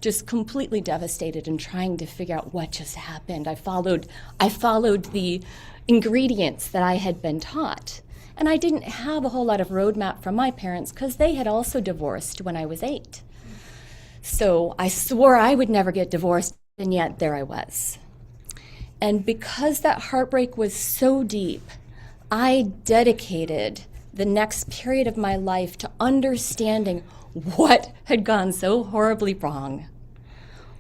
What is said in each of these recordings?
just completely devastated and trying to figure out what just happened. I followed the ingredients that I had been taught. And I didn't have a whole lot of roadmap from my parents because they had also divorced when I was 8. So I swore I would never get divorced, and yet there I was. And because that heartbreak was so deep, I dedicated the next period of my life to understanding what had gone so horribly wrong.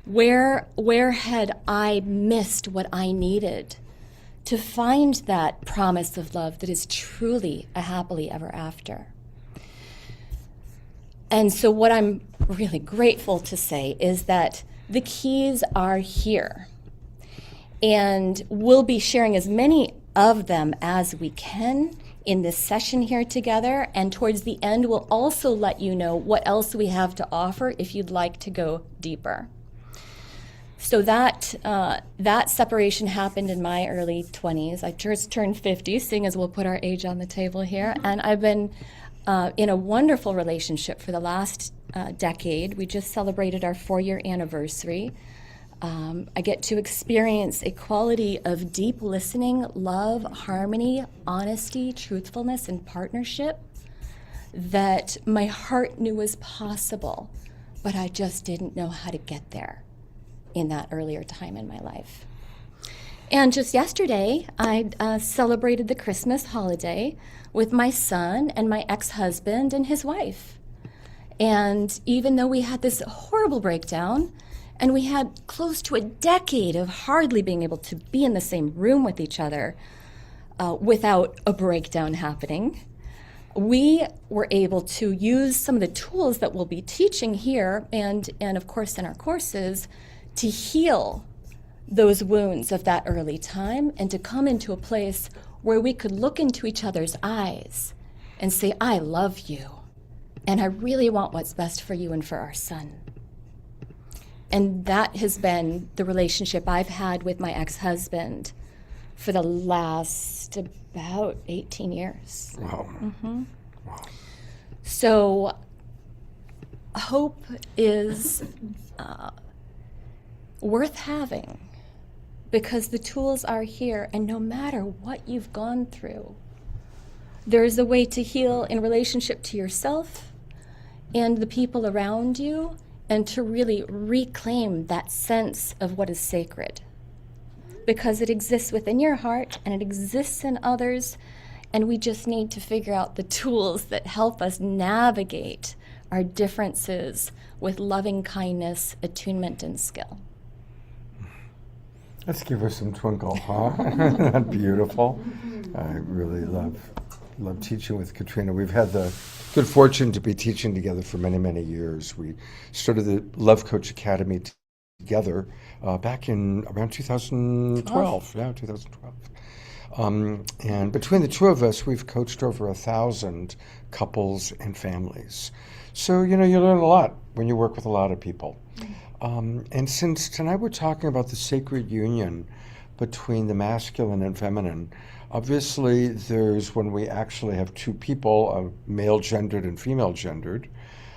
Where had I missed what I needed to find that promise of love that is truly a happily ever after? And so what I'm really grateful to say is that the keys are here. And we'll be sharing as many of them as we can in this session here together. And towards the end, we'll also let you know what else we have to offer if you'd like to go deeper. So that separation happened in my early 20s. I just turned 50, seeing as we'll put our age on the table here. And I've been in a wonderful relationship for the last decade. We just celebrated our 4-year anniversary. I get to experience a quality of deep listening, love, harmony, honesty, truthfulness, and partnership that my heart knew was possible, but I just didn't know how to get there in that earlier time in my life. And just yesterday, I celebrated the Christmas holiday with my son and my ex-husband and his wife. And even though we had this horrible breakdown, and we had close to a decade of hardly being able to be in the same room with each other without a breakdown happening, we were able to use some of the tools that we'll be teaching here and of course in our courses to heal those wounds of that early time and to come into a place where we could look into each other's eyes and say, I love you, and I really want what's best for you and for our son. And that has been the relationship I've had with my ex-husband for the last about 18 years. Wow. Mm-hmm. Wow. So hope is worth having because the tools are here, and no matter what you've gone through, there's a way to heal in relationship to yourself and the people around you, and to really reclaim that sense of what is sacred. Because it exists within your heart and it exists in others, and we just need to figure out the tools that help us navigate our differences with loving kindness, attunement, and skill. Let's give her some twinkle, huh? Beautiful. I really love teaching with Katrina. We've had the good fortune to be teaching together for many, many years. We started the Love Coach Academy together back in around 2012. Yeah, 2012. And between the two of us, we've coached over 1,000 couples and families. So, you learn a lot when you work with a lot of people. And since tonight we're talking about the sacred union between the masculine and feminine, obviously there's when we actually have two people, male-gendered and female-gendered,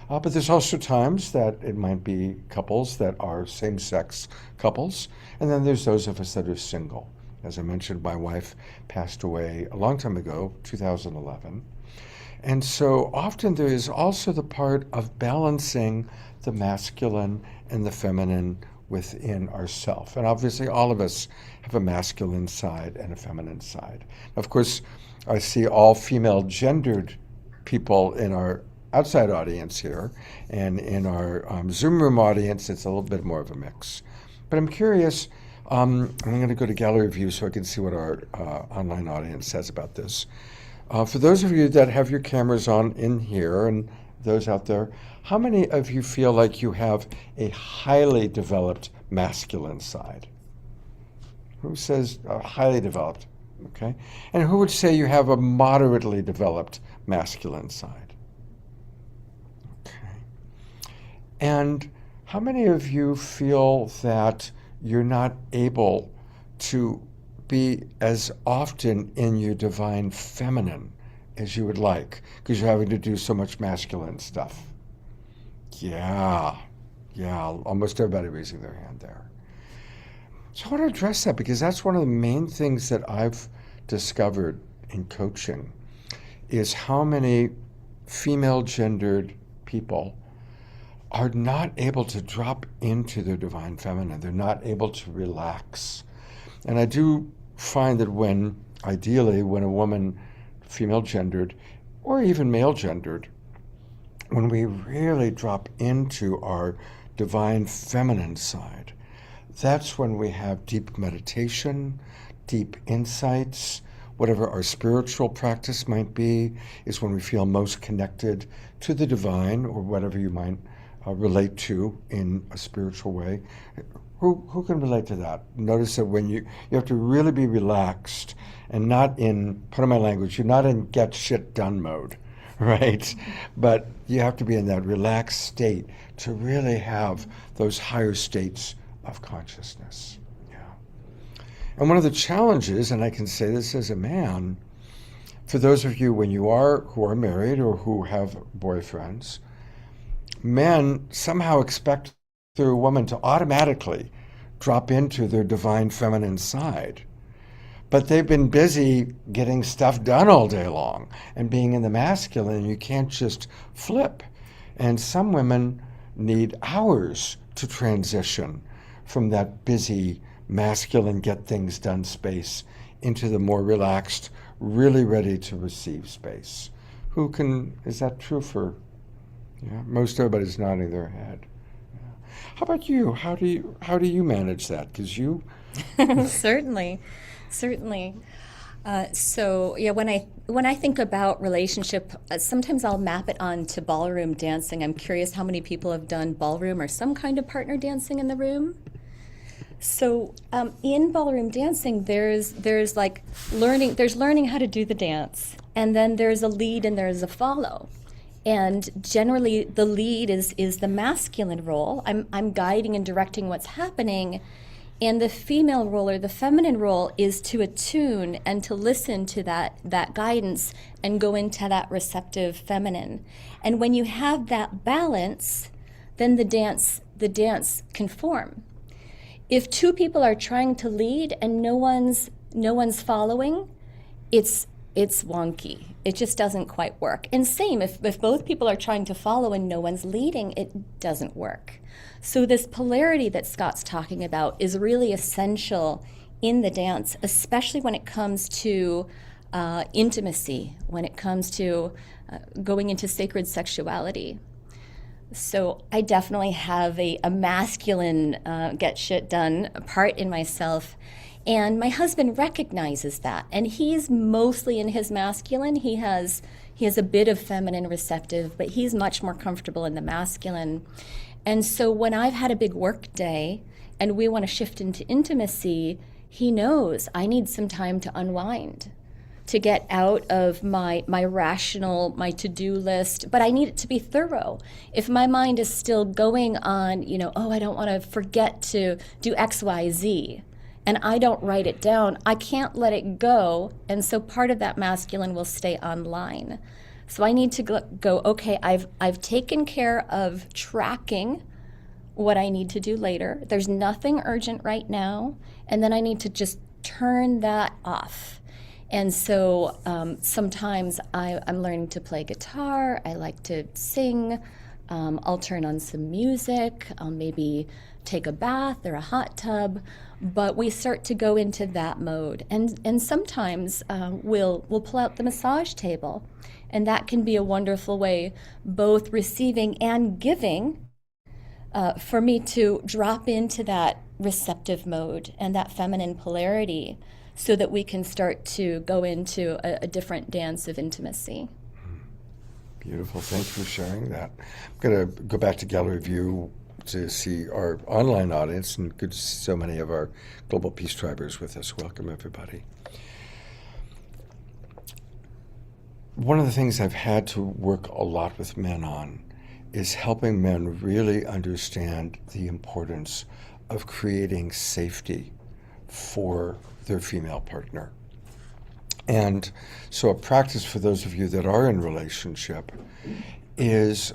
but there's also times that it might be couples that are same-sex couples, and then there's those of us that are single. As I mentioned, my wife passed away a long time ago, 2011. And so often there is also the part of balancing the masculine and the feminine within ourselves. And obviously all of us have a masculine side and a feminine side. Of course, I see all female gendered people in our outside audience here, and in our Zoom room audience, it's a little bit more of a mix. But I'm curious, I'm going to go to gallery view so I can see what our online audience says about this. For those of you that have your cameras on in here and those out there, how many of you feel like you have a highly developed masculine side? Who says highly developed? Okay. And who would say you have a moderately developed masculine side? Okay. And how many of you feel that you're not able to be as often in your divine feminine as you would like because you're having to do so much masculine stuff? Yeah. Yeah, almost everybody raising their hand there. So I want to address that because that's one of the main things that I've discovered in coaching is how many female gendered people are not able to drop into their divine feminine. They're not able to relax. And I do find that ideally, when a woman, female gendered, or even male gendered, when we really drop into our divine feminine side, that's when we have deep meditation, deep insights, whatever our spiritual practice might be, is when we feel most connected to the divine or whatever you might relate to in a spiritual way. Who can relate to that? Notice that when you have to really be relaxed and not in, pardon my language, you're not in get shit done mode, right? But you have to be in that relaxed state to really have those higher states of consciousness. Yeah. And one of the challenges, and I can say this as a man, for those of you who are married or who have boyfriends, men somehow expect their woman to automatically drop into their divine feminine side. But they've been busy getting stuff done all day long and being in the masculine. You can't just flip. And some women need hours to transition from that busy masculine get things done space into the more relaxed, really ready to receive space. Is that true for, most everybody's nodding their head. Yeah. How about you? How do you manage that? Because you... Certainly. When I think about relationship, sometimes I'll map it onto ballroom dancing. I'm curious how many people have done ballroom or some kind of partner dancing in the room. So in ballroom dancing, there's like learning how to do the dance, and then there's a lead and there's a follow. And generally, the lead is the masculine role. I'm guiding and directing what's happening. And the female role or the feminine role is to attune and to listen to that guidance and go into that receptive feminine. And when you have that balance, then the dance can form. If two people are trying to lead and no one's following, it's wonky. It just doesn't quite work. And same, if both people are trying to follow and no one's leading, it doesn't work. So this polarity that Scott's talking about is really essential in the dance, especially when it comes to intimacy, when it comes to going into sacred sexuality. So I definitely have a masculine get shit done part in myself. And my husband recognizes that. And he's mostly in his masculine. He has a bit of feminine receptive, but he's much more comfortable in the masculine. And so when I've had a big work day and we want to shift into intimacy, he knows I need some time to unwind, to get out of my rational, my to-do list, but I need it to be thorough. If my mind is still going on, I don't want to forget to do X, Y, Z, and I don't write it down, I can't let it go, and so part of that masculine will stay online. So I need to go, okay, I've taken care of tracking what I need to do later. There's nothing urgent right now, and then I need to just turn that off. And so sometimes I'm learning to play guitar, I like to sing, I'll turn on some music, I'll maybe take a bath or a hot tub, but we start to go into that mode. And sometimes we'll pull out the massage table, and that can be a wonderful way, both receiving and giving, for me to drop into that receptive mode and that feminine polarity, so that we can start to go into a different dance of intimacy. Beautiful. Thanks for sharing that. I'm going to go back to gallery view to see our online audience, and good to see so many of our Global Peace Tribers with us. Welcome, everybody. One of the things I've had to work a lot with men on is helping men really understand the importance of creating safety for their female partner. And so a practice for those of you that are in relationship is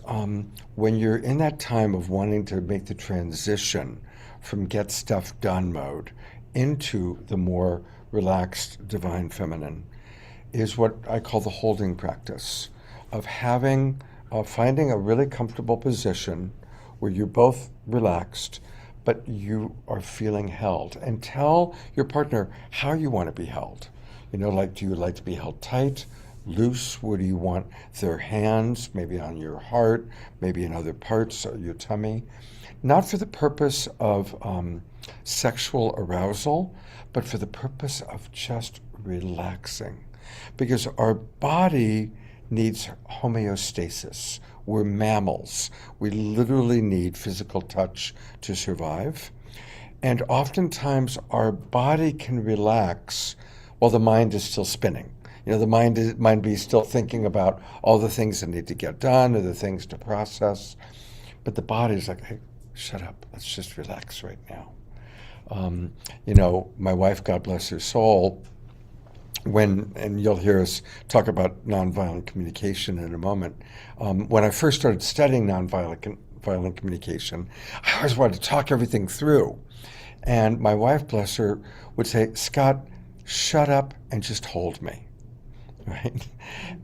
when you're in that time of wanting to make the transition from get stuff done mode into the more relaxed divine feminine, is what I call the holding practice of finding a really comfortable position where you're both relaxed, but you are feeling held. And tell your partner how you want to be held. You know, like, do you like to be held tight, loose? Where do you want their hands? Maybe on your heart, maybe in other parts of your tummy. Not for the purpose of sexual arousal, but for the purpose of just relaxing. Because our body needs homeostasis. We're mammals. We literally need physical touch to survive. And oftentimes our body can relax while the mind is still spinning. You know, the mind might be still thinking about all the things that need to get done or the things to process. But the body's like, hey, shut up. Let's just relax right now. You know, my wife, God bless her soul, and you'll hear us talk about nonviolent communication in a moment. When I first started studying nonviolent communication, I always wanted to talk everything through. And my wife, bless her, would say, Scott, shut up and just hold me, right?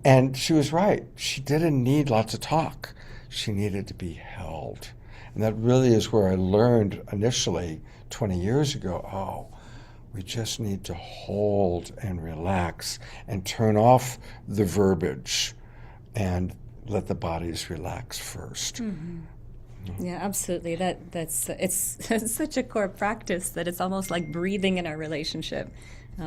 And she was right. She didn't need lots of talk. She needed to be held. And that really is where I learned initially 20 years ago, oh, we just need to hold and relax and turn off the verbiage and let the bodies relax first. Mm-hmm. Yeah, absolutely. It's such a core practice that it's almost like breathing in our relationship.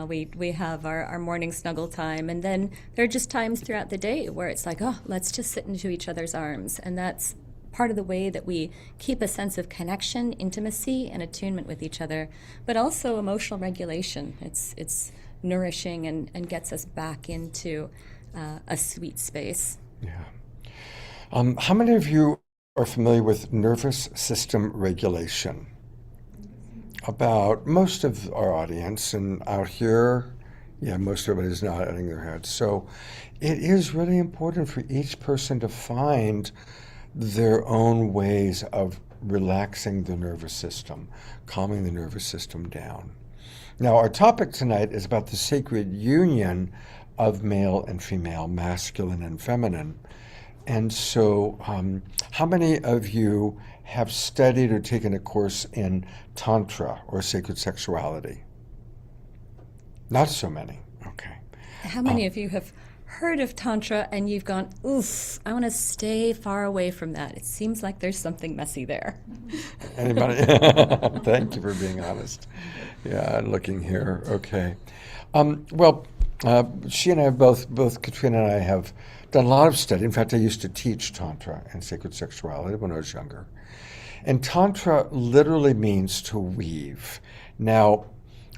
We have our morning snuggle time, and then there are just times throughout the day where it's like, oh, let's just sit into each other's arms, and that's part of the way that we keep a sense of connection, intimacy, and attunement with each other, but also emotional regulation. It's nourishing and gets us back into a sweet space. Yeah. How many of you are familiar with nervous system regulation? About most of our audience, and out here, yeah, most everybody's nodding their heads. So it is really important for each person to find their own ways of relaxing the nervous system, calming the nervous system down. Now, our topic tonight is about the sacred union of male and female, masculine and feminine. And so, how many of you have studied or taken a course in Tantra or sacred sexuality? Not so many. Okay. How many of you have heard of Tantra and you've gone, oof, I want to stay far away from that? It seems like there's something messy there. Anybody? Thank you for being honest. Yeah, looking here. Okay. She and I both Katrina and I have done a lot of study. In fact, I used to teach Tantra and sacred sexuality when I was younger. And Tantra literally means to weave. Now,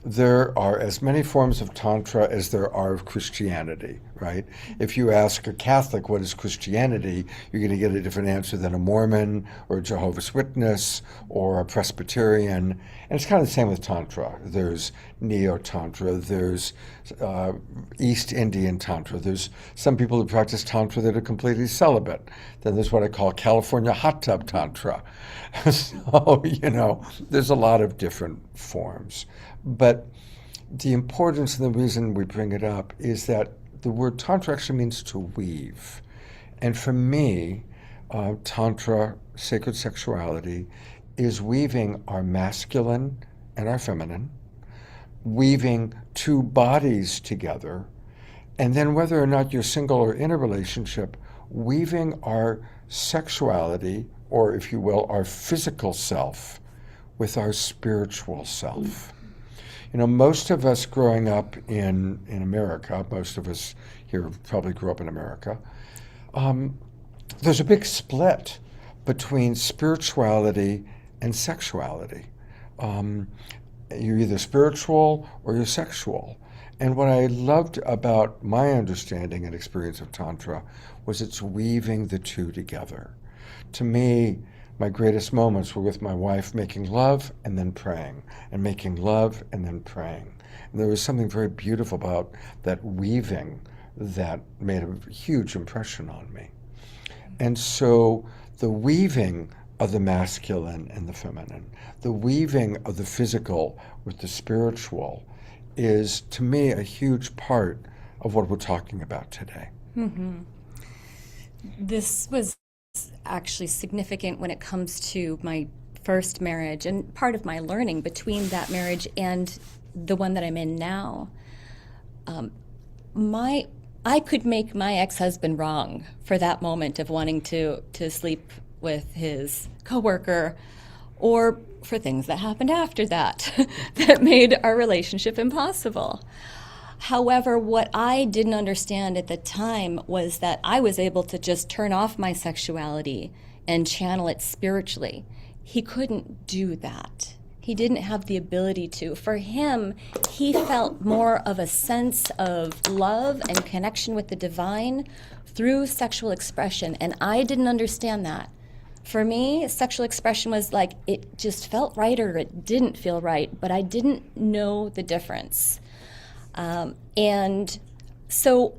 there are as many forms of Tantra as there are of Christianity, right? If you ask a Catholic what is Christianity, you're going to get a different answer than a Mormon or a Jehovah's Witness or a Presbyterian. And it's kind of the same with Tantra. There's Neo-Tantra, there's East Indian Tantra. There's some people who practice Tantra that are completely celibate. Then there's what I call California hot tub Tantra. So, you know, there's a lot of different forms. But the importance and the reason we bring it up is that the word Tantra actually means to weave. And for me, Tantra, sacred sexuality, is weaving our masculine and our feminine, weaving two bodies together, and then whether or not you're single or in a relationship, weaving our sexuality, or if you will, our physical self, with our spiritual self. You know, most of us growing up in America, most of us here probably grew up in America, there's a big split between spirituality and sexuality. You're either spiritual or you're sexual. And what I loved about my understanding and experience of Tantra was it's weaving the two together. To me, my greatest moments were with my wife making love and then praying, and making love and then praying. And there was something very beautiful about that weaving that made a huge impression on me. And so the weaving of the masculine and the feminine, the weaving of the physical with the spiritual is, to me, a huge part of what we're talking about today. This was actually significant when it comes to my first marriage and part of my learning between that marriage and the one that I'm in now. I could make my ex-husband wrong for that moment of wanting to sleep with his coworker, or for things that happened after that that made our relationship impossible. However, what I didn't understand at the time was that I was able to just turn off my sexuality and channel it spiritually. He couldn't do that. He didn't have the ability to. For him, he felt more of a sense of love and connection with the divine through sexual expression, and I didn't understand that. For me, sexual expression was like, it just felt right or it didn't feel right, but I didn't know the difference. And so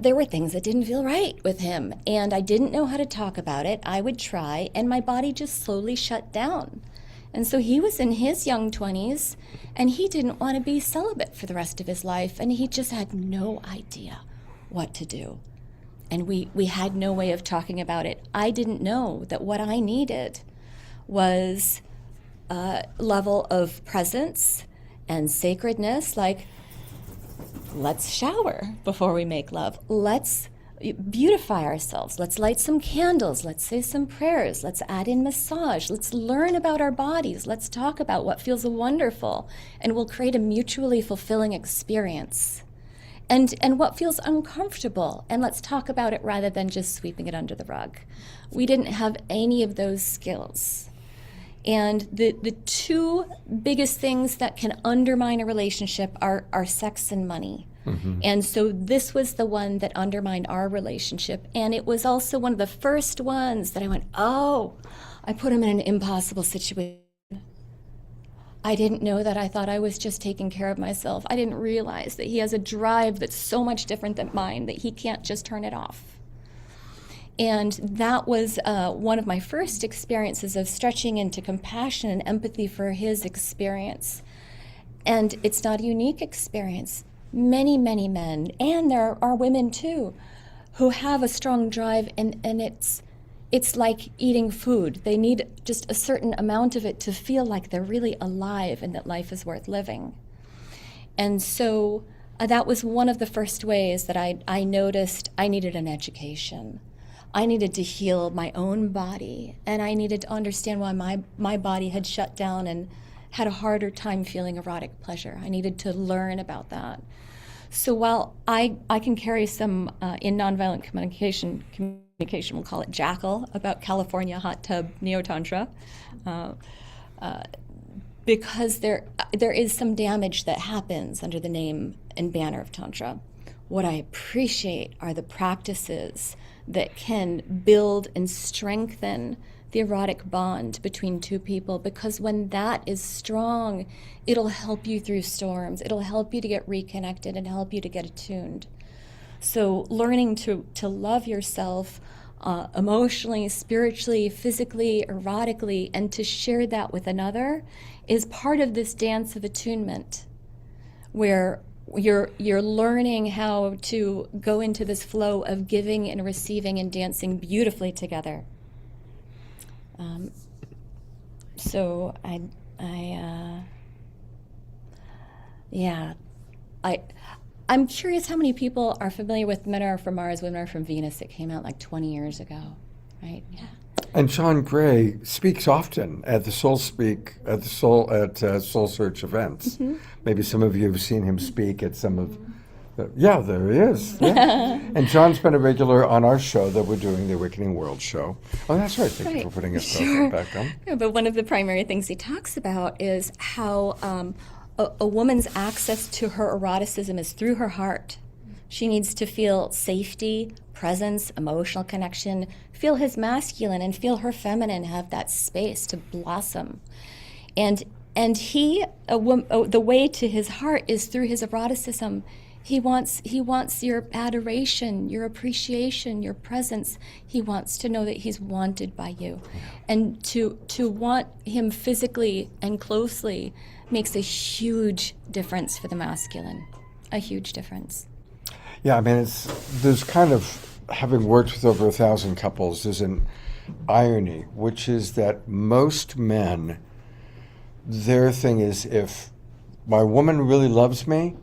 there were things that didn't feel right with him, and I didn't know how to talk about it. I would try, and my body just slowly shut down. And so he was in his young 20s, and he didn't want to be celibate for the rest of his life, and he just had no idea what to do. And we had no way of talking about it. I didn't know that what I needed was a level of presence and sacredness, like, let's shower before we make love. Let's beautify ourselves. Let's light some candles. Let's say some prayers. Let's add in massage. Let's learn about our bodies. Let's talk about what feels wonderful, and we'll create a mutually fulfilling experience. And what feels uncomfortable, and let's talk about it rather than just sweeping it under the rug. We didn't have any of those skills. And the two biggest things that can undermine a relationship are sex and money. And so this was the one that undermined our relationship. And it was also one of the first ones that I went, oh, I put him in an impossible situation. I didn't know that. I thought I was just taking care of myself. I didn't realize that he has a drive that's so much different than mine that he can't just turn it off. And that was one of my first experiences of stretching into compassion and empathy for his experience. And it's not a unique experience. Many, many men, and there are women too, who have a strong drive, and it's like eating food. They need just a certain amount of it to feel like they're really alive and that life is worth living. And so that was one of the first ways that I noticed I needed an education. I needed to heal my own body, and I needed to understand why my body had shut down and had a harder time feeling erotic pleasure. I needed to learn about that. So while I can carry some in nonviolent communication, we'll call it jackal, about California hot tub neo-tantra, because there is some damage that happens under the name and banner of Tantra. What I appreciate are the practices that can build and strengthen the erotic bond between two people, because when that is strong, it'll help you through storms. It'll help you to get reconnected and help you to get attuned. So learning to love yourself emotionally, spiritually, physically, erotically, and to share that with another is part of this dance of attunement, where you're learning how to go into this flow of giving and receiving and dancing beautifully together. So I'm curious how many people are familiar with Men Are From Mars, Women Are From Venus. It came out like 20 years ago, right? Yeah. And John Gray speaks often at the Soul Search events. Maybe some of you have seen him speak at some of. Yeah, there he is. Yeah. And John's been a regular on our show that we're doing, the Awakening World show. Oh, that's right. Thank you for putting us back on. Yeah, but one of the primary things he talks about is how a woman's access to her eroticism is through her heart. She needs to feel safety, presence, emotional connection, feel his masculine, and feel her feminine, have that space to blossom. And the way to his heart is through his eroticism. He wants your adoration, your appreciation, your presence. He wants to know that he's wanted by you. And to want him physically and closely makes a huge difference for the masculine. A huge difference. Yeah, I mean, there's kind of, having worked with over 1,000 couples, there's an irony, which is that most men, their thing is, if my woman really loves me,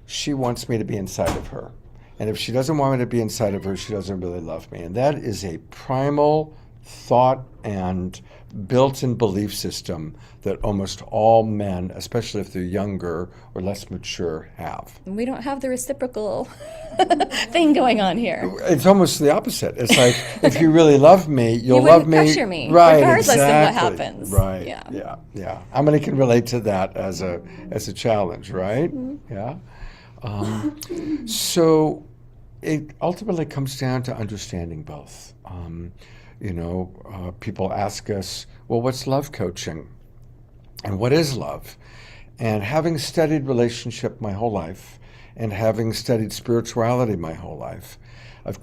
she wants me to be inside of her. And if she doesn't want me to be inside of her, she doesn't really love me. And that is a primal thought and built-in belief system that almost all men, especially if they're younger or less mature, have. We don't have the reciprocal thing going on here. It's almost the opposite. It's like, if you really love me, you'll love me. Pressure me, right, regardless of what exactly. happens. Right. Yeah. Yeah. How many can relate to that as a challenge, right? Mm-hmm. Yeah. So it ultimately comes down to understanding both. People ask us, well, what's love coaching? And what is love? And having studied relationship my whole life, and having studied spirituality my whole life, I've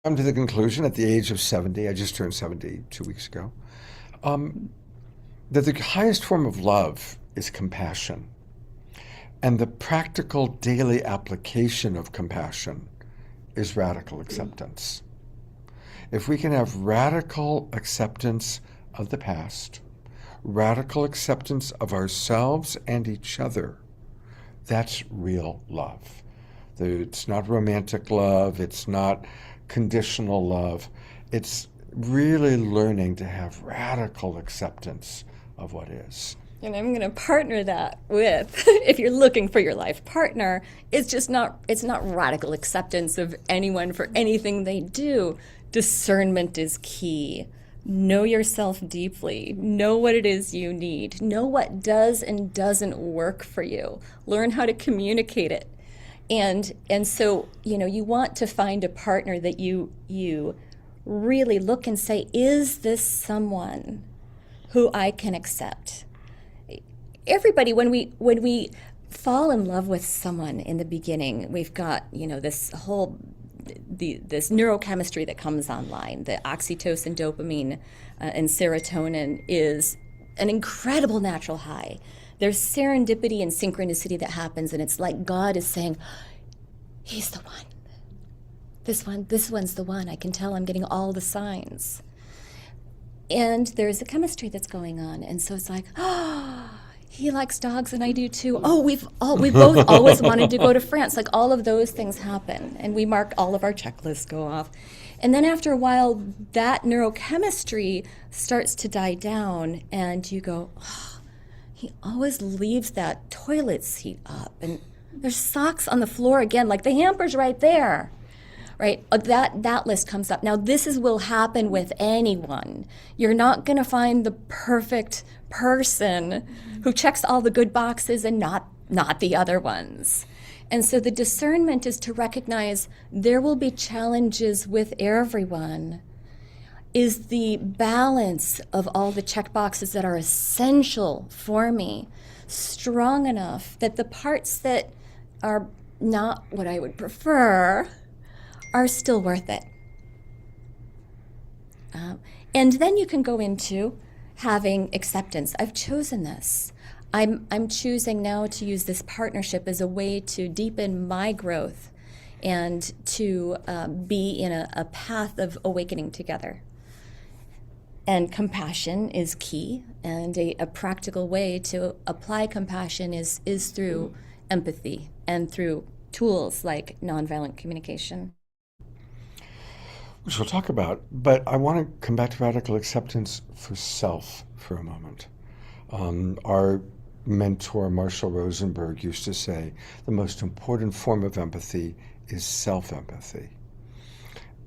come to the conclusion at the age of 70, I just turned 70 2 weeks ago, that the highest form of love is compassion. And the practical daily application of compassion is radical acceptance. If we can have radical acceptance of the past, radical acceptance of ourselves and each other, that's real love. It's not romantic love, it's not conditional love. It's really learning to have radical acceptance of what is. And I'm going to partner that with, if you're looking for your life partner, it's not radical acceptance of anyone for anything they do. Discernment is key. Know yourself deeply. Know what it is you need. Know what does and doesn't work for you. Learn how to communicate it. And so, you want to find a partner that you really look and say, is this someone who I can accept? Everybody, when we fall in love with someone in the beginning, we've got, this whole this neurochemistry that comes online. The oxytocin, dopamine, and serotonin is an incredible natural high. There's serendipity and synchronicity that happens, and it's like God is saying, he's the one. This one's the one. I can tell I'm getting all the signs. And there's a chemistry that's going on, and so it's like, he likes dogs and I do too. We both always wanted to go to France. Like, all of those things happen, and we mark all of our checklists go off. And then after a while, that neurochemistry starts to die down, and you go, he always leaves that toilet seat up, and there's socks on the floor again, like the hamper's right there. Right, that list comes up. Now, will happen with anyone. You're not going to find the perfect person who checks all the good boxes and not the other ones. And so the discernment is to recognize there will be challenges with everyone. Is the balance of all the check boxes that are essential for me strong enough that the parts that are not what I would prefer are still worth it? And then you can go into having acceptance. I've chosen this. I'm choosing now to use this partnership as a way to deepen my growth and to be in a path of awakening together. And compassion is key, and a practical way to apply compassion is through empathy and through tools like nonviolent communication. Which we'll talk about, but I want to come back to radical acceptance for self for a moment. Our mentor, Marshall Rosenberg, used to say the most important form of empathy is self-empathy.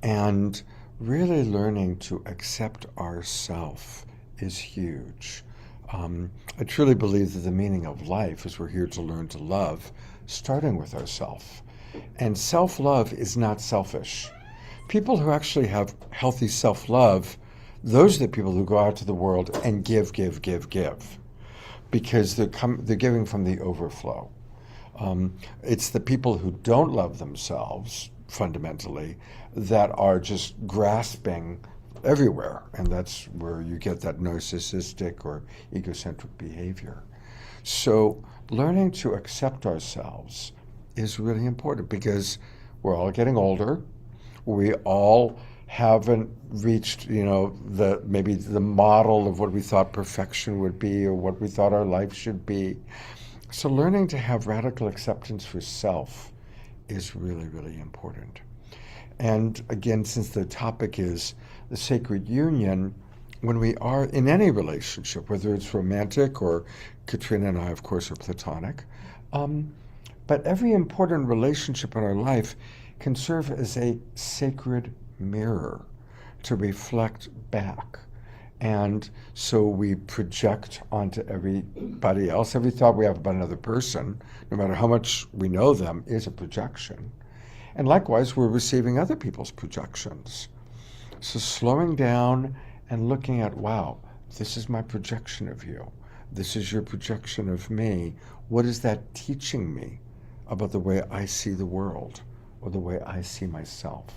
And really learning to accept ourself is huge. I truly believe that the meaning of life is we're here to learn to love, starting with ourself. And self-love is not selfish. People who actually have healthy self-love, those are the people who go out to the world and give, because they're giving from the overflow. It's the people who don't love themselves fundamentally that are just grasping everywhere, and that's where you get that narcissistic or egocentric behavior. So learning to accept ourselves is really important because we're all getting older. We all haven't reached, maybe the model of what we thought perfection would be or what we thought our life should be. So learning to have radical acceptance for self is really, really important. And again, since the topic is the sacred union, when we are in any relationship, whether it's romantic or Katrina and I, of course, are platonic, but every important relationship in our life can serve as a sacred mirror to reflect back. And so we project onto everybody else. Every thought we have about another person, no matter how much we know them, is a projection. And likewise, we're receiving other people's projections. So slowing down and looking at, wow, this is my projection of you. This is your projection of me. What is that teaching me about the way I see the world or the way I see myself?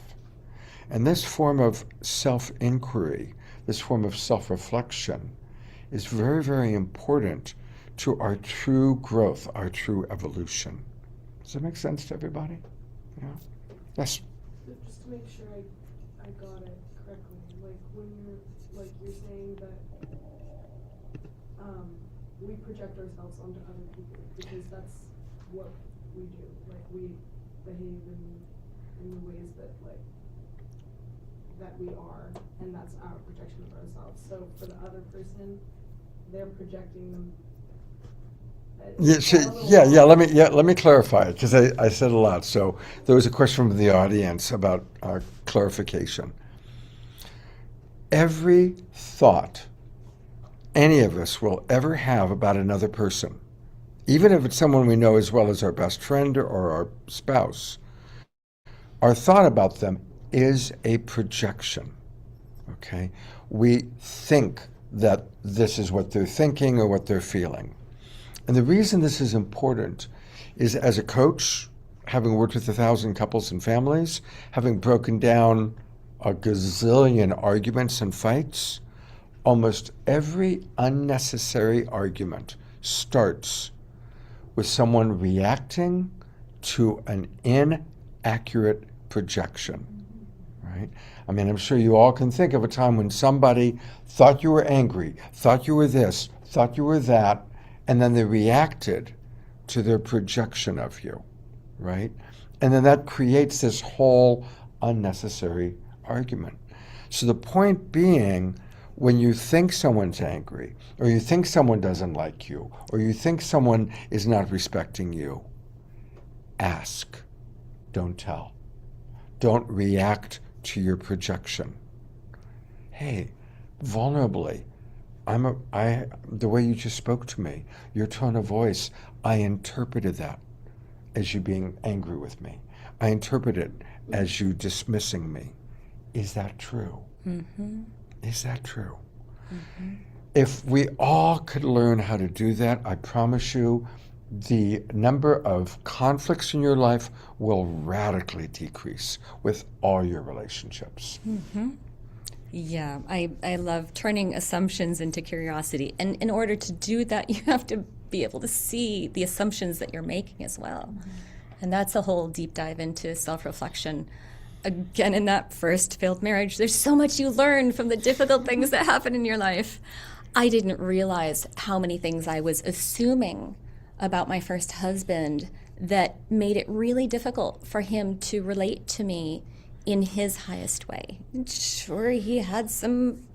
And this form of self-inquiry, this form of self-reflection is very, very important to our true growth, our true evolution. Does that make sense to everybody? Yeah. Yes? Just to make sure I got it correctly, like when you're saying that we project ourselves onto other people because that's what we do. Like we behave in the ways that we are, and that's our projection of ourselves. So for the other person, they're projecting them. Let me clarify it because I said a lot. So there was a question from the audience about clarification. Every thought any of us will ever have about another person, even if it's someone we know as well as our best friend or our spouse, our thought about them is a projection, okay? We think that this is what they're thinking or what they're feeling. And the reason this is important is as a coach, having worked with 1,000 couples and families, having broken down a gazillion arguments and fights, almost every unnecessary argument starts with someone reacting to an inaccurate projection, right? I mean, I'm sure you all can think of a time when somebody thought you were angry, thought you were this, thought you were that, and then they reacted to their projection of you, right? And then that creates this whole unnecessary argument. So the point being, when you think someone's angry, or you think someone doesn't like you, or you think someone is not respecting you, ask, don't tell. Don't react to your projection. Hey, vulnerably, the way you just spoke to me, your tone of voice, I interpreted that as you being angry with me. I interpreted it as you dismissing me. Is that true? Mm-hmm. Is that true? Mm-hmm. If we all could learn how to do that, I promise you, the number of conflicts in your life will radically decrease with all your relationships. Mm-hmm. Yeah, I love turning assumptions into curiosity. And in order to do that, you have to be able to see the assumptions that you're making as well. Mm-hmm. And that's a whole deep dive into self-reflection. Again, in that first failed marriage, there's so much you learn from the difficult things that happen in your life. I didn't realize how many things I was assuming about my first husband that made it really difficult for him to relate to me in his highest way. Sure, he had some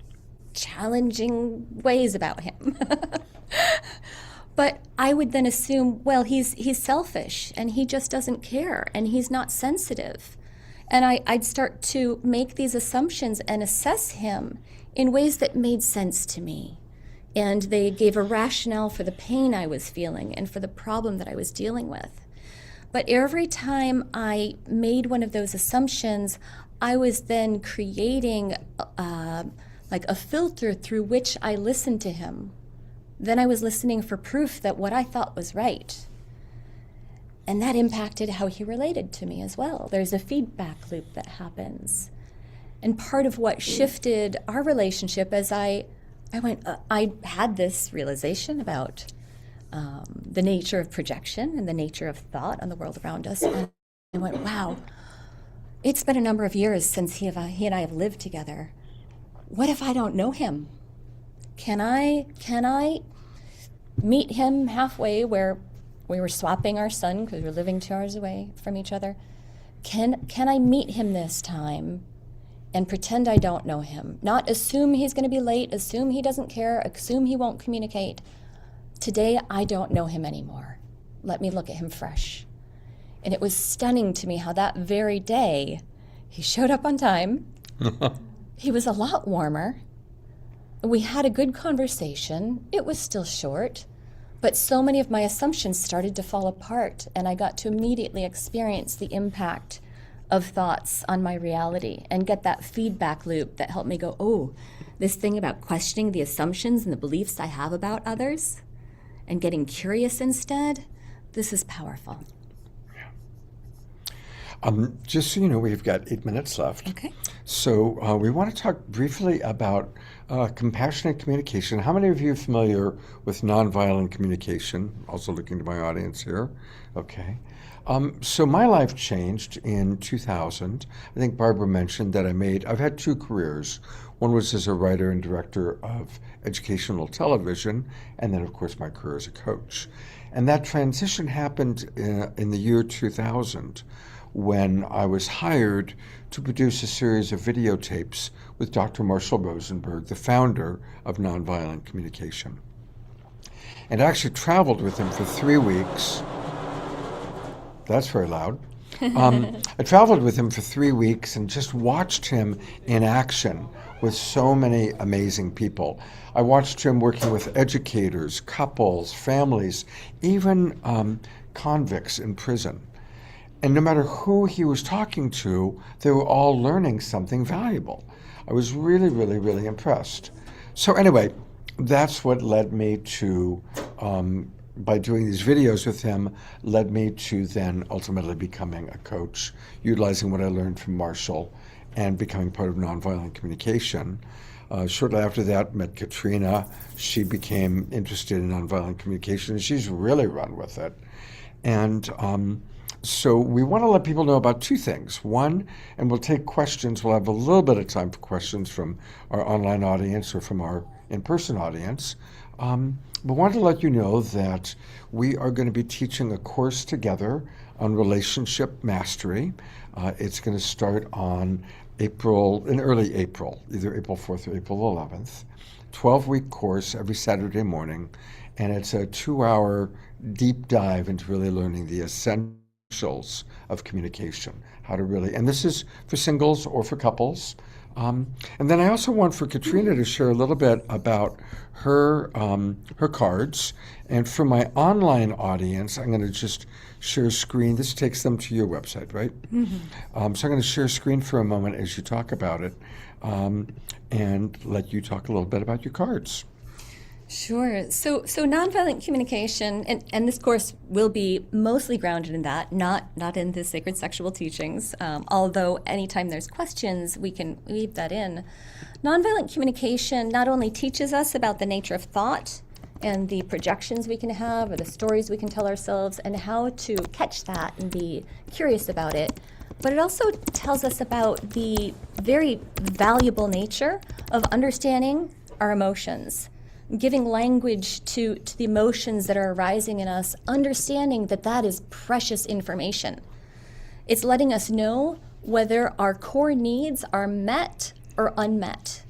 challenging ways about him. But I would then assume, well, he's selfish and he just doesn't care and he's not sensitive. And I'd start to make these assumptions and assess him in ways that made sense to me. And they gave a rationale for the pain I was feeling and for the problem that I was dealing with. But every time I made one of those assumptions, I was then creating like a filter through which I listened to him. Then I was listening for proof that what I thought was right. And that impacted how he related to me as well. There's a feedback loop that happens. And part of what shifted our relationship as I had this realization about the nature of projection and the nature of thought on the world around us. And I went, wow, it's been a number of years since he and I have lived together. What if I don't know him? Can I meet him halfway where we were swapping our son because we were living 2 hours away from each other? Can I meet him this time and pretend I don't know him? Not assume he's going to be late, assume he doesn't care, assume he won't communicate. Today, I don't know him anymore. Let me look at him fresh. And it was stunning to me how that very day, he showed up on time. He was a lot warmer. We had a good conversation. It was still short, but so many of my assumptions started to fall apart, and I got to immediately experience the impact of thoughts on my reality and get that feedback loop that helped me go, oh, this thing about questioning the assumptions and the beliefs I have about others and getting curious instead, this is powerful. Just so you know, we've got 8 minutes left. Okay. So we want to talk briefly about compassionate communication. How many of you are familiar with nonviolent communication? Also looking to my audience here. Okay. So my life changed in 2000. I think Barbara mentioned that I've had 2 careers. One was as a writer and director of educational television, and then of course my career as a coach. And that transition happened in the year 2000 when I was hired to produce a series of videotapes with Dr. Marshall Rosenberg, the founder of Nonviolent Communication. And I actually traveled with him for 3 weeks. That's very loud. I traveled with him for 3 weeks and just watched him in action with so many amazing people. I watched him working with educators, couples, families, even convicts in prison. And no matter who he was talking to, they were all learning something valuable. I was really, really, really impressed. So anyway, that's what led me to, by doing these videos with him, led me to then ultimately becoming a coach, utilizing what I learned from Marshall and becoming part of Nonviolent Communication. Shortly after that, met Katrina. She became interested in nonviolent communication, and she's really run with it. And so we want to let people know about 2 things. One, and we'll take questions. We'll have a little bit of time for questions from our online audience or from our in-person audience. But wanted to let you know that we are going to be teaching a course together on relationship mastery. It's going to start in early April, either April 4th or April 11th. 12-week course every Saturday morning, and it's a 2-hour deep dive into really learning the essentials of communication, how to really, and this is for singles or for couples. And then I also want for Katrina to share a little bit about her cards. And for my online audience, I'm going to just share a screen. This takes them to your website, right? Mm-hmm. So I'm going to share a screen for a moment as you talk about it, and let you talk a little bit about your cards. Sure. So nonviolent communication, and this course will be mostly grounded in that, not in the sacred sexual teachings, although anytime there's questions, we can weave that in. Nonviolent communication not only teaches us about the nature of thought and the projections we can have or the stories we can tell ourselves and how to catch that and be curious about it, but it also tells us about the very valuable nature of understanding our emotions, giving language to the emotions that are arising in us, understanding that that is precious information. It's letting us know whether our core needs are met or unmet.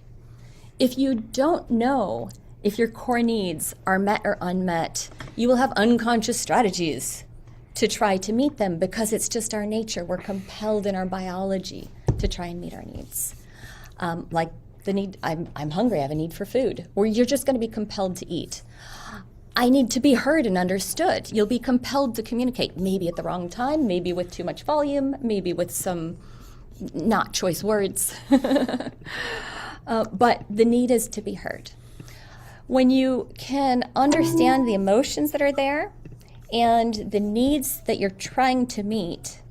If you don't know if your core needs are met or unmet, you will have unconscious strategies to try to meet them because it's just our nature. We're compelled in our biology to try and meet our needs. Like the need, I'm hungry, I have a need for food, or you're just going to be compelled to eat. I need to be heard and understood. You'll be compelled to communicate, maybe at the wrong time, maybe with too much volume, maybe with some not choice words. But the need is to be heard. When you can understand the emotions that are there and the needs that you're trying to meet,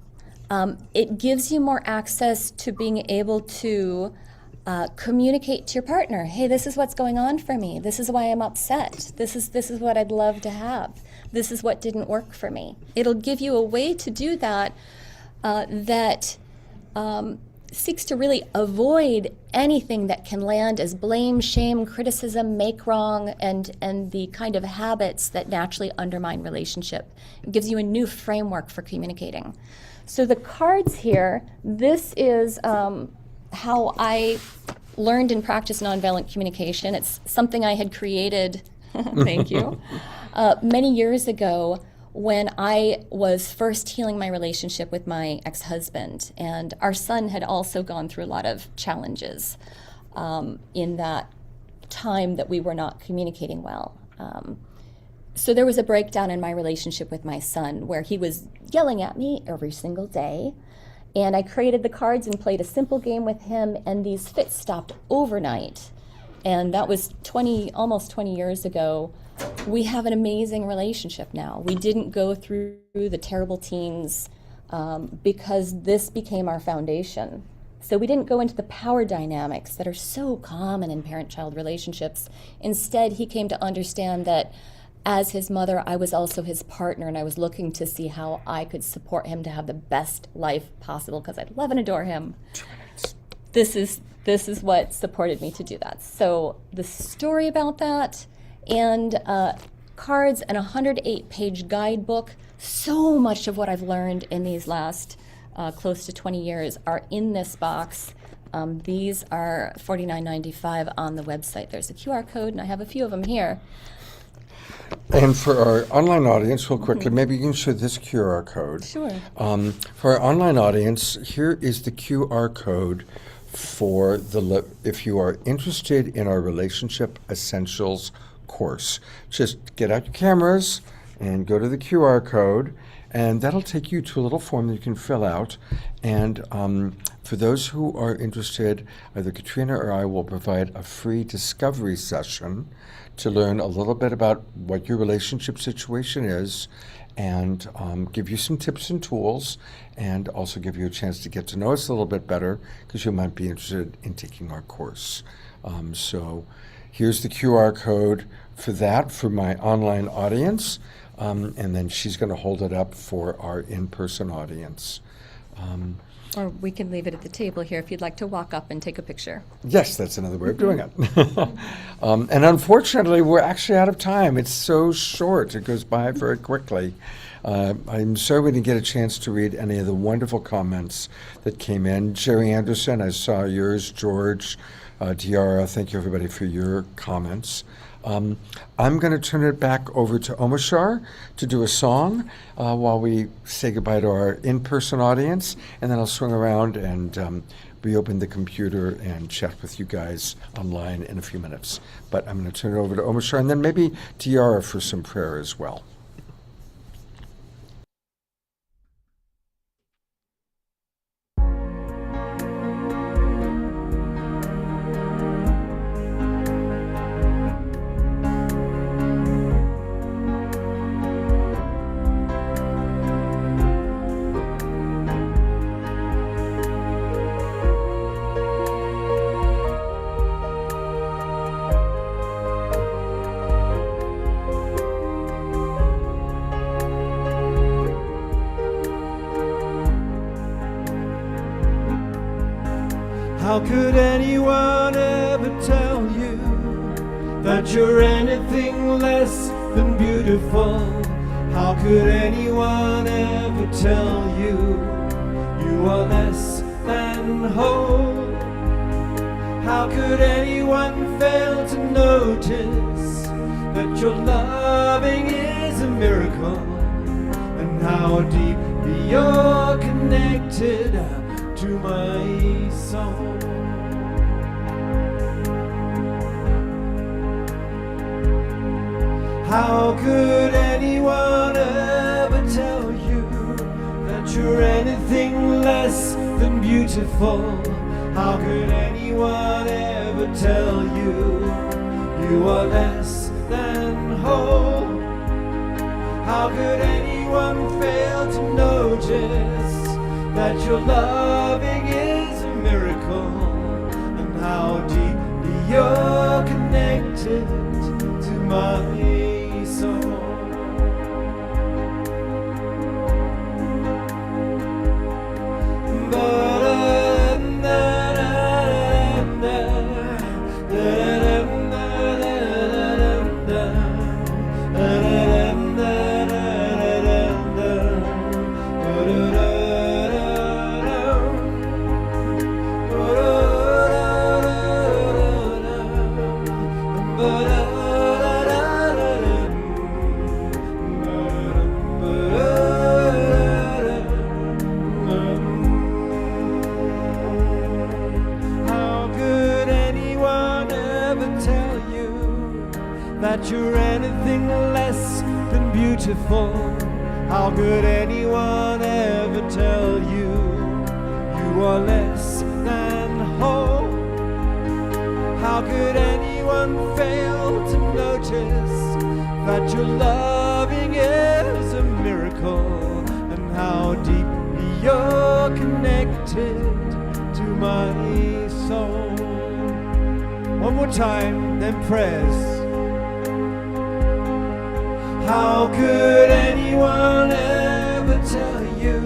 it gives you more access to being able to communicate to your partner, hey, this is what's going on for me. This is why I'm upset. This is what I'd love to have. This is what didn't work for me. It'll give you a way to do that that seeks to really avoid anything that can land as blame, shame, criticism, make wrong, and the kind of habits that naturally undermine relationship. It gives you a new framework for communicating. So the cards here, this is how I learned and practiced nonviolent communication. It's something I had created, thank you, many years ago when I was first healing my relationship with my ex-husband. And our son had also gone through a lot of challenges in that time that we were not communicating well. So there was a breakdown in my relationship with my son where he was yelling at me every single day. And I created the cards and played a simple game with him, and these fits stopped overnight. And that was almost 20 years ago. We have an amazing relationship now. We didn't go through the terrible teens because this became our foundation. So we didn't go into the power dynamics that are so common in parent-child relationships. Instead, he came to understand that as his mother, I was also his partner, and I was looking to see how I could support him to have the best life possible because I love and adore him. This is what supported me to do that. So the story about that, and cards and a 108-page guidebook. So much of what I've learned in these last close to 20 years are in this box. These are $49.95 on the website. There's a QR code, and I have a few of them here. And for our online audience, real quickly, maybe you can show this QR code. Sure. For our online audience, here is the QR code for if you are interested in our Relationship Essentials course. Just get out your cameras and go to the QR code, and that'll take you to a little form that you can fill out. And for those who are interested, either Katrina or I will provide a free discovery session to learn a little bit about what your relationship situation is, and give you some tips and tools, and also give you a chance to get to know us a little bit better because you might be interested in taking our course. So here's the QR code for that for my online audience, and then she's going to hold it up for our in-person audience. Or we can leave it at the table here if you'd like to walk up and take a picture. Yes, that's another way of doing it. And unfortunately, we're actually out of time. It's so short. It goes by very quickly. I'm sorry we didn't get a chance to read any of the wonderful comments that came in. Jerry Anderson, I saw yours. George, Diara, thank you everybody for your comments. I'm going to turn it back over to Omashar to do a song while we say goodbye to our in-person audience, and then I'll swing around and reopen the computer and chat with you guys online in a few minutes. But I'm going to turn it over to Omashar, and then maybe Diara for some prayer as well. How could anyone ever tell you that you're anything less than beautiful? How could anyone ever tell you you are less than whole? How could anyone fail to notice that your loving is a miracle, and how deeply you're connected to my soul? How could anyone ever tell you that you're anything less than beautiful? How could anyone ever tell you you are less than whole? How How could anyone fail to notice that your loving is a miracle, and how deeply you're connected to my soul? That you're anything less than beautiful? How could anyone ever tell you you are less than whole? How could anyone fail to notice that your loving is a miracle, and how deeply you're connected to my soul? One more time, then prayers. How could anyone ever tell you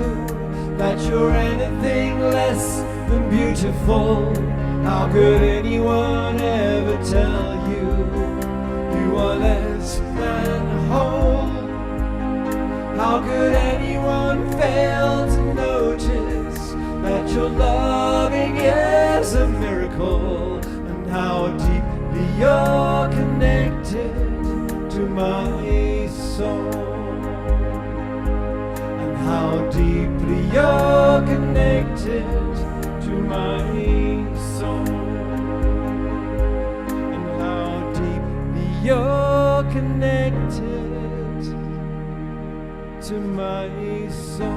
that you're anything less than beautiful? How could anyone ever tell you you are less than whole? How could anyone fail to notice that your loving is a miracle, and how deeply you're connected to my soul, and how deeply you're connected to my soul, and how deeply you're connected to my soul.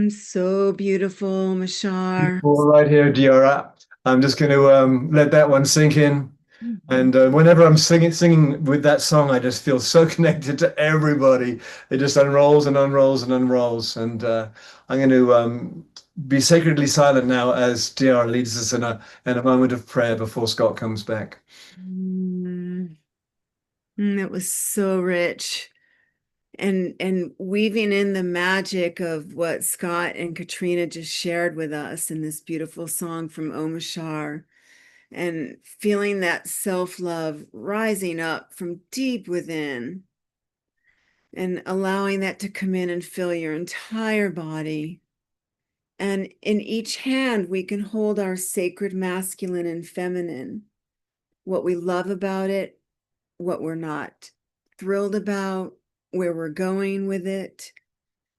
So beautiful, Mashar. All right here, Diora. I'm just going to let that one sink in. And whenever I'm singing with that song, I just feel so connected to everybody. It just unrolls and unrolls and unrolls. And I'm going to be sacredly silent now as Diora leads us in a moment of prayer before Scott comes back. It was so rich. And weaving in the magic of what Scott and Katrina just shared with us in this beautiful song from Omashar, and feeling that self-love rising up from deep within, and allowing that to come in and fill your entire body. And in each hand, we can hold our sacred masculine and feminine, what we love about it, what we're not thrilled about, where we're going with it.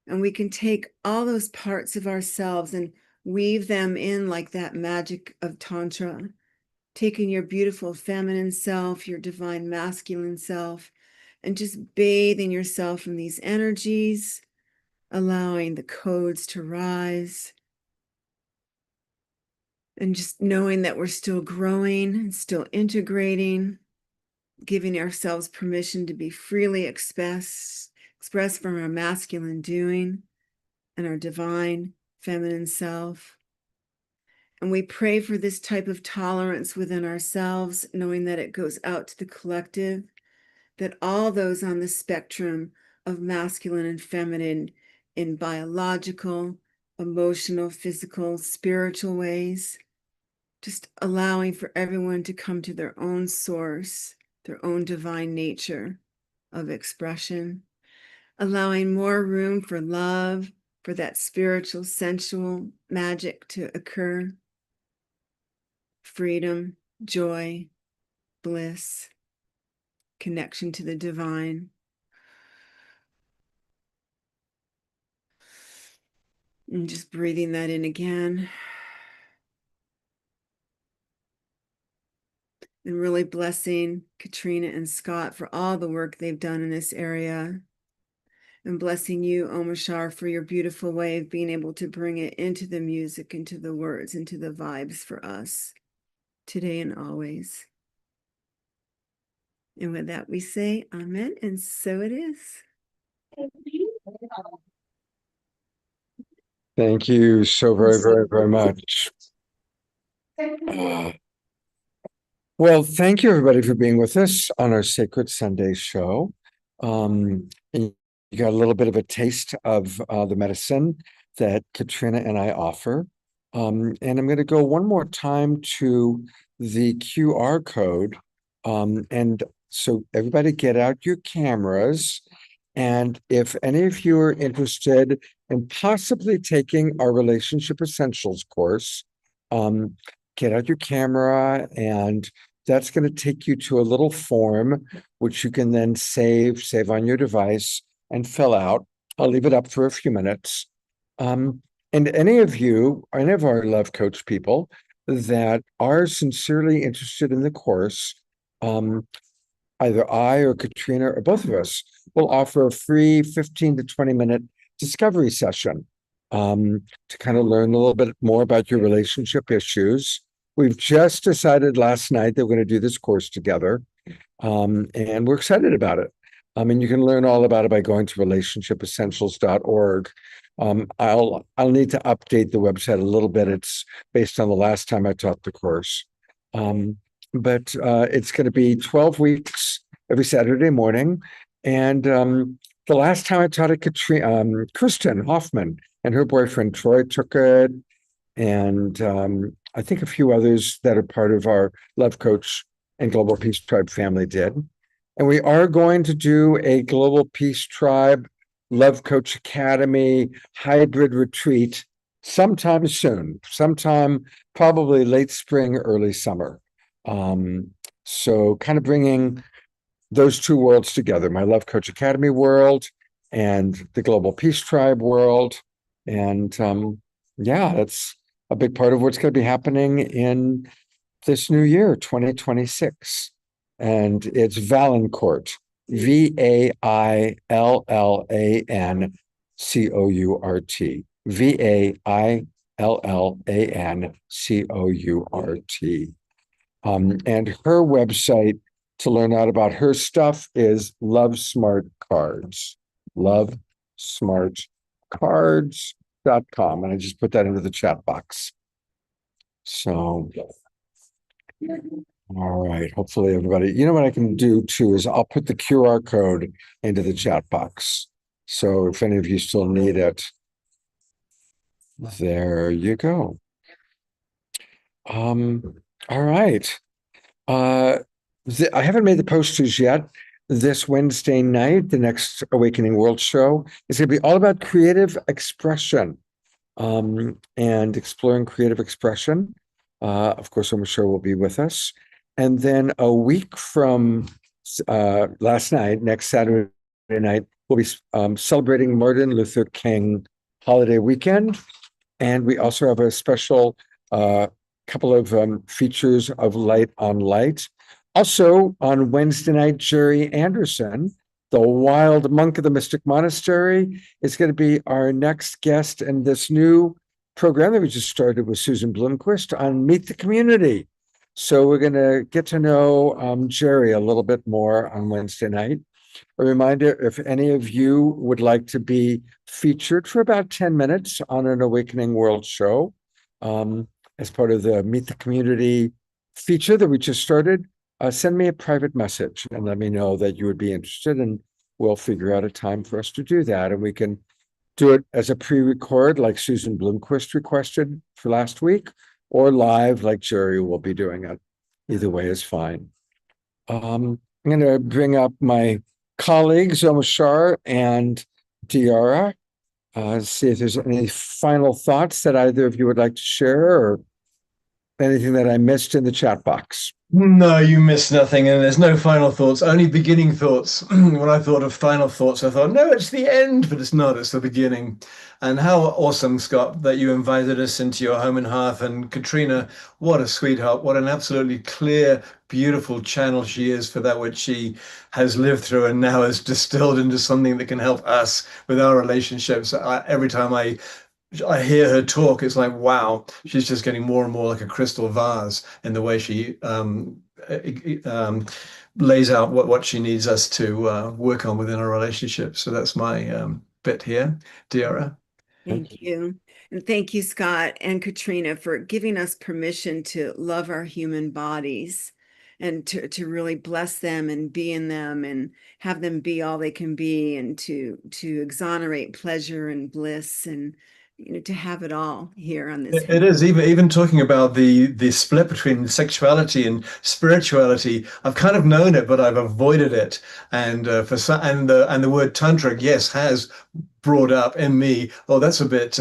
And we can take all those parts of ourselves and weave them in like that magic of Tantra, taking your beautiful feminine self, your divine masculine self, and just bathing yourself in these energies, allowing the codes to rise, and just knowing that we're still growing and still integrating, giving ourselves permission to be freely expressed from our masculine doing and our divine feminine self. And we pray for this type of tolerance within ourselves, knowing that it goes out to the collective, that all those on the spectrum of masculine and feminine in biological, emotional, physical, spiritual ways, just allowing for everyone to come to their own source, their own divine nature of expression, allowing more room for love, for that spiritual, sensual magic to occur, freedom, joy, bliss, connection to the divine. And just breathing that in again. And really blessing Katrina and Scott for all the work they've done in this area. and blessing you, Omashar, for your beautiful way of being able to bring it into the music, into the words, into the vibes for us today and always. And with that, we say amen, and so it is. Thank you so very, very, very much. Well, thank you everybody for being with us on our Sacred Sunday show. And you got a little bit of a taste of the medicine that Katrina and I offer. And I'm going to go one more time to the QR code. And so everybody get out your cameras. And if any of you are interested in possibly taking our Relationship Essentials course, get out your camera, and that's going to take you to a little form, which you can then save on your device and fill out. I'll leave it up for a few minutes. And any of you, any of our Love Coach people that are sincerely interested in the course, either I or Katrina or both of us will offer a free 15 to 20 minute discovery session to kind of learn a little bit more about your relationship issues. We've just decided last night that we're going to do this course together, and we're excited about it. And you can learn all about it by going to relationshipessentials.org. I'll need to update the website a little bit. It's based on the last time I taught the course. But it's going to be 12 weeks every Saturday morning. And the last time I taught it, Kristen Hoffman and her boyfriend Troy took it. And I think a few others that are part of our Love Coach and Global Peace Tribe family did. And we are going to do a Global Peace Tribe Love Coach Academy hybrid retreat sometime soon, sometime probably late spring, early summer. So kind of bringing those two worlds together, my Love Coach Academy world and the Global Peace Tribe world. And yeah, that's a big part of what's going to be happening in this new year, 2026. And it's Vaillancourt, Vaillancourt, Vaillancourt. And her website to learn out about her stuff is Love Smart Cards, lovesmartcards.com. And I just put that into the chat box. So, all right. Hopefully everybody, you know what I can do too is I'll put the QR code into the chat box. So if any of you still need it, there you go. All right. I haven't made the posters yet. This Wednesday night, the next Awakening World show is going to be all about creative expression and exploring creative expression. Of course, Omashar will be with us. And then a week from last night, next Saturday night, we'll be celebrating Martin Luther King holiday weekend. And we also have a special couple of features of Light on Light. Also on Wednesday night, Jerry Anderson, the wild monk of the Mystic Monastery, is going to be our next guest in this new program that we just started with Susan Bloomquist on Meet the Community. So we're going to get to know Jerry a little bit more on Wednesday night. A reminder, if any of you would like to be featured for about 10 minutes on an Awakening World show as part of the Meet the Community feature that we just started, send me a private message and let me know that you would be interested, and we'll figure out a time for us to do that. And we can do it as a pre-record like Susan Bloomquist requested for last week, or live like Jerry will be doing it. Either way is fine. I'm going to bring up my colleagues, Omashar and Diara, see if there's any final thoughts that either of you would like to share. Or Anything that I missed in the chat box? No, you missed nothing, and there's no final thoughts, only beginning thoughts. When I thought of final thoughts, I thought, no, it's the end, but it's not, it's the beginning. And how awesome, Scott, that you invited us into your home and hearth. And Katrina, what a sweetheart, what an absolutely clear, beautiful channel she is for that which she has lived through and now has distilled into something that can help us with our relationships. Every time I hear her talk, it's like, wow, she's just getting more and more like a crystal vase in the way she lays out what she needs us to work on within our relationship. So that's my bit here, Diara. Thank you. And thank you, Scott and Katrina, for giving us permission to love our human bodies and to really bless them and be in them and have them be all they can be, and to exonerate pleasure and bliss, and to have it all here on this. It is even talking about the split between sexuality and spirituality. I've kind of known it, but I've avoided it. And for some, and the word tantric, yes, has brought up in me, oh, that's a bit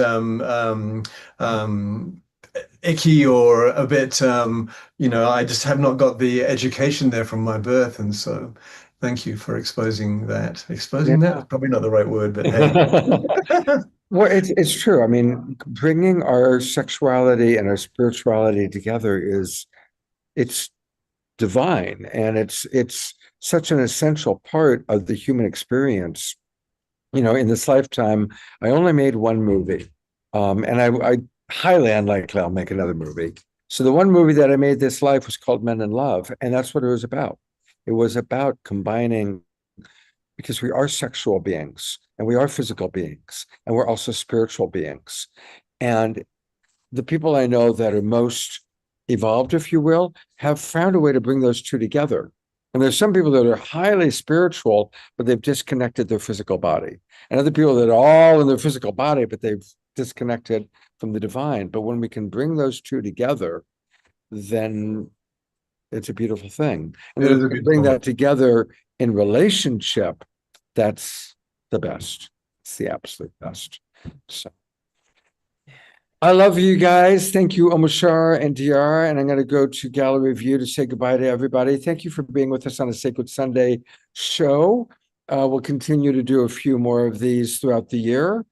icky, or a bit I just have not got the education there from my birth. And so thank you for exposing that. Exposing that is probably not the right word, but hey. Well, it's true. I mean, bringing our sexuality and our spirituality together it's divine, and it's such an essential part of the human experience. In this lifetime, I only made one movie, and I highly unlikely I'll make another movie. So the one movie that I made this life was called Men in Love, and that's what it was about. It was about combining, because we are sexual beings and we are physical beings and we're also spiritual beings. And the people I know that are most evolved, if you will, have found a way to bring those two together. And there's some people that are highly spiritual, but they've disconnected their physical body. And other people that are all in their physical body, but they've disconnected from the divine. But when we can bring those two together, then it's a beautiful thing. And then we bring that together in relationship, that's the best. It's the absolute best. So I love you guys. Thank you, Omashar and Diara. And I'm going to go to Gallery View to say goodbye to everybody. Thank you for being with us on a Sacred Sunday show. We'll continue to do a few more of these throughout the year.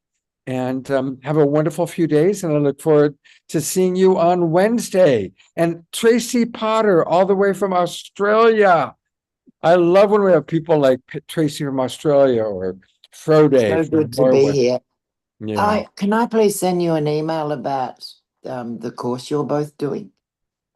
And have a wonderful few days. And I look forward to seeing you on Wednesday. And Tracy Potter, all the way from Australia. I love when we have people like Tracy from Australia, or Frode. So good to be here. Yeah. Can I please send you an email about the course you're both doing?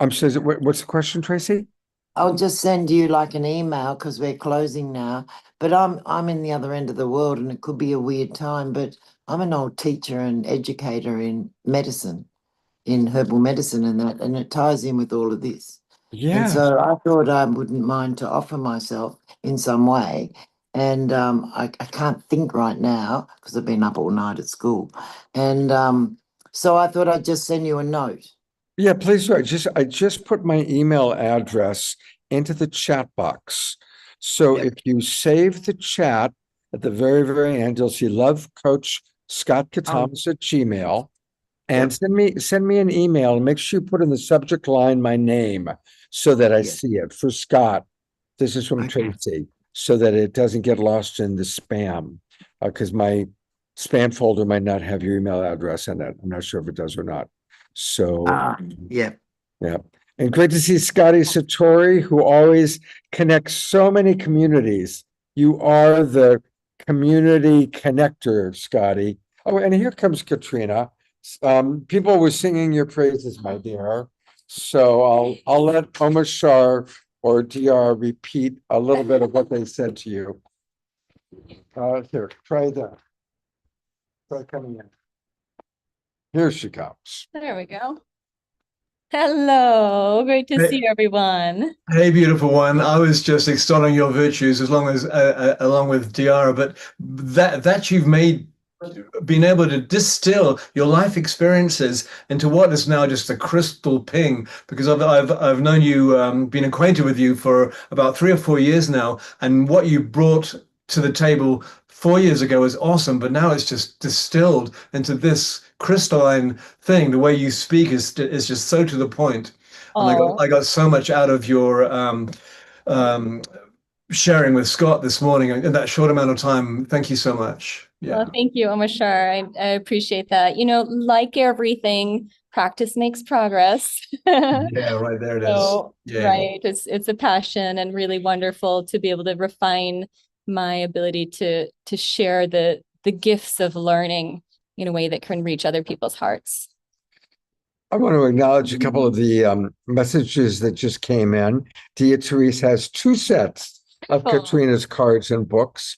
I'm sorry, what's the question, Tracy? I'll just send you like an email, because we're closing now. But I'm in the other end of the world, and it could be a weird time. But I'm an old teacher and educator in medicine, in herbal medicine, and it ties in with all of this. Yeah. And so I thought I wouldn't mind to offer myself in some way. And I can't think right now because I've been up all night at school. And so I thought I'd just send you a note. Yeah, please do. I just put my email address into the chat box. So if you save the chat at the very, very end, you'll see Love Coach Scott Catamas at Gmail. And send me an email, and make sure you put in the subject line my name so that I see it. For Scott, this is from Tracy, so that it doesn't get lost in the spam, because my spam folder might not have your email address in it. I'm not sure if it does or not. So yeah. And great to see Scotty Satori, who always connects so many communities. You are the community connector, Scotty. Oh, and here comes Katrina. People were singing your praises, my dear. So I'll let Omashar or DR repeat a little bit of what they said to you. Here, try that. Try coming in. Here she comes. There we go. Hello, great to see everyone. Hey, beautiful one. I was just extolling your virtues along with Diara, but that you've been able to distill your life experiences into what is now just a crystal ping, because I've known you, been acquainted with you for about 3 or 4 years now, and what you brought to the table 4 years ago was awesome, but now it's just distilled into this crystalline thing. The way you speak is just so to the point. And Oh, I got so much out of your um, sharing with Scott this morning in that short amount of time. Thank you so much. Yeah. well, thank you, Omashar. I appreciate that. You know, like everything, practice makes progress. Yeah, right there it is. So, Yeah. right, it's a passion and really wonderful to be able to refine my ability to share the gifts of learning in a way that can reach other people's hearts. I want to acknowledge a couple of the messages that just came in. Dia Therese has 2 sets of Oh. Katrina's cards and books.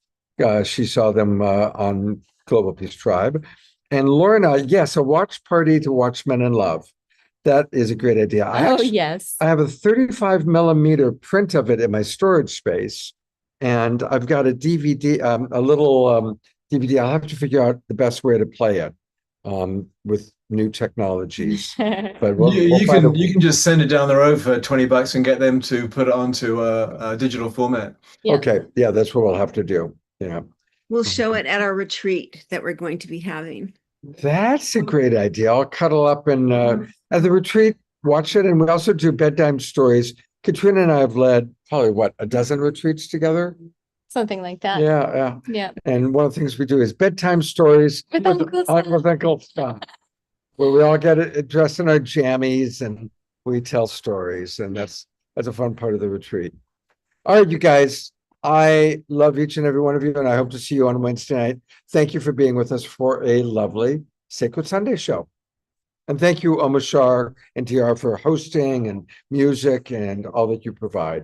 She saw them on Global Peace Tribe. And Lorna, yes, a watch party to watch Men in Love. That is a great idea. Oh, yes. I have a 35 millimeter print of it in my storage space. And I've got a DVD, a little DVD. I'll have to figure out the best way to play it with new technologies. But You can just send it down the road for $20 and get them to put it onto a digital format. Yeah. Okay, yeah, that's what we'll have to do. Yeah, We'll show it at our retreat that we're going to be having. that's a great idea. I'll cuddle up and at the retreat, watch it, and we also do bedtime stories. Katrina and I have led probably a dozen retreats together. Something like that. Yeah. Yeah. And one of the things we do is bedtime stories With Uncle Scott. with Uncle Scott, where we all get dressed in our jammies and we tell stories, and that's a fun part of the retreat. All right, you guys, I love each and every one of you, and I hope to see you on Wednesday night. Thank you for being with us for a lovely Sacred Sunday show. And thank you, Omashar and TR, for hosting and music and all that you provide.